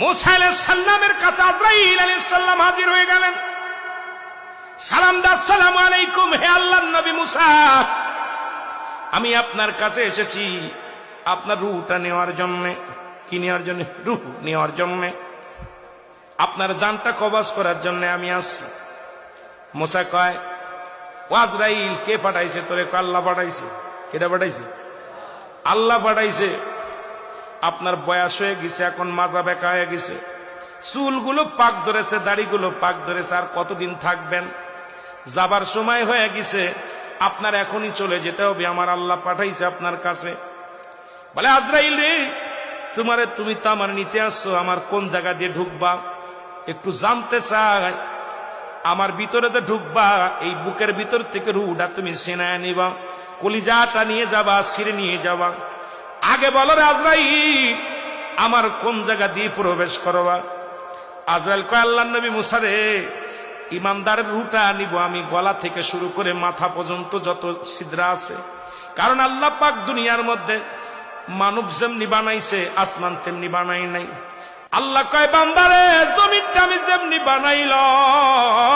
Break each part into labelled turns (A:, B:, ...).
A: মুসা আলাইহিস সালামের কাছে আজরাইল আলাইহিস সালাম হাজির হয়ে গেলেন। সালাম দা, আসসালামু আলাইকুম, হে আল্লাহর নবী মুসা, আমি আপনার কাছে এসেছি আপনার রূহটা নেওয়ার জন্য। কি নেওয়ার জন্য? রূহ নেওয়ার জন্য, আপনার জানটা কবজ করার জন্য আমি আসছি। মুসা কয়, ও আজরাইল, কে পাঠাইছে তোরে? আল্লাহ পাঠাইছে। কেটা পাঠাইছে? আল্লাহ পাঠাইছে। আপনার বয়স হয়ে গেছে, এখন মাজা বেঁকা হয়ে গেছে, চুলগুলো পাক ধরেছে, দাড়িগুলো পাক ধরেছে, আর কতদিন থাকবেন? যাবার সময় হয়ে গেছে, আপনার এখনই চলে যেতে হবে, আমার আল্লাহ পাঠাইছে আপনার কাছে। বলে, আজরাইল রে, তুমি তো আমার নিতে আসছো, আমার কোন জায়গা দিয়ে ঢুকবা একটু জানতে চাই। আমার ভিতরে তো ঢুকবা, এই বুকের ভিতর থেকে রুহটা তুমি সেনায় নিবা, কলিজাটা নিয়ে যাবা, ছিঁড়ে নিয়ে যাবা। আগে বলো রে আজরাইল, আমার কোন জায়গা দিয়ে প্রবেশ করবা? আজরাইল কয়, আল্লাহর নবী মুসা রে, ইমানদারের রুহটা নিব আমি গলা থেকে শুরু করে মাথা পর্যন্ত যত ছিদ্রা আছে। কারণ আল্লাহ পাক দুনিয়ার মধ্যে মানব যেমনি বানাইছে, আসমান তেমনি বানাই নাই। আল্লাহ কয়, বান্দারে, জমিনটা আমি যেমনি বানাইলাম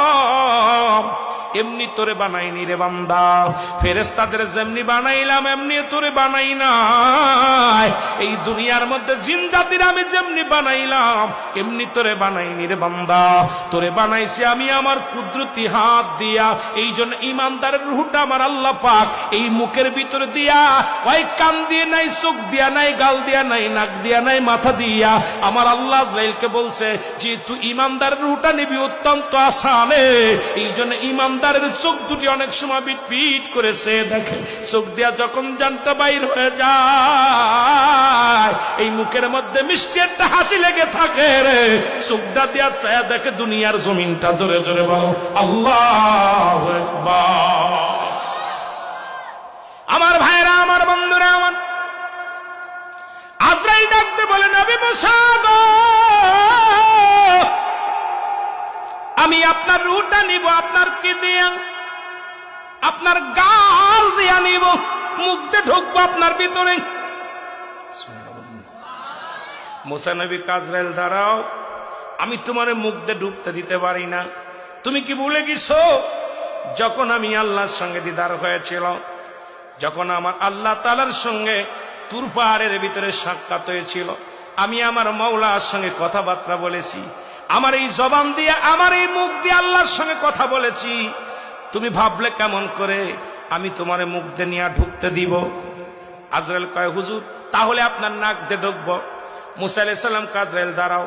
A: এমনি তোরে বানাইনি রে বান্দা। ফেরেশতাদের যেমনি বানাইলাম এমনি তোরে বানাই নাই। এই দুনিয়ার মধ্যে জিন জাতির আমি যেমনি বানাইলাম এমনি তোরে বানাইনি রে বান্দা। তোরে বানাইছি আমি আমার কুদরতি হাত দিয়া। এই জন্য ইমানদারের রূহটা আমার আল্লাহ পাক এই মুখের ভিতরে দিয়া, ওই কান দিয়ে নাই, চোখ দিয়া নাই, গাল দিয়া নাই, নাক দিয়া নাই, মাথা দিয়া আমার আল্লাহ আজরাইলকে বলছে যে তুই ইমানদারের রূহটা নিবি, অত্যন্ত আসানে। এই জন্য ইমানদারের চোখ দুটি অনেক সময় বিট করেছে, দেখে চোখ দিয়া যখন জানটা বাইর হয়ে যায়, এই মুখের মধ্যে মিষ্টি একটা হাসি লেগে থাকে রে। চোখটা দিয়া ছায়া দেখে দুনিয়ার জমিনটা। জোরে জোরে বলো আল্লাহু আকবার। আমার ভাইরা, আমার বন্ধুরা, আমার আজরাইল ডাকতে বলে, নবী মুসা গো, আমি আপনার রূহটা নিব। আপনার কি দিয়া? আপনার গাল দিয়া নিব, মুখ দিয়ে ঢুকবো আপনার ভিতরে। মুসা নবী, আজরাইল দাঁড়াও, আমি তোমার মুখ দিয়ে ঢুকতে দিতে পারি না। তুমি কি ভুলে গেছো যখন আমি আল্লাহর সঙ্গে দিদার হয়েছিল, যখন আমার আল্লাহ তাআলার সঙ্গে তুর পাহাড়ের ভিতরে সাক্ষাৎ হয়েছিল, আমি আমার মাওলার সঙ্গে কথাবার্তা বলেছি, আমার এই জবান দিয়ে, আমার এই মুখ দিয়ে আল্লাহর সঙ্গে কথা বলেছি। তুমি ভাবলে কেমন করে আমি তোমার মুখ দিয়ে নিয়ে ঢুকতে দিব? আজরাইল কয়, হুজুর, তাহলে আপনার নাক দিয়ে ঢুকবো। মুসা আলাইহিস সালাম, আজরাইল দাঁড়াও,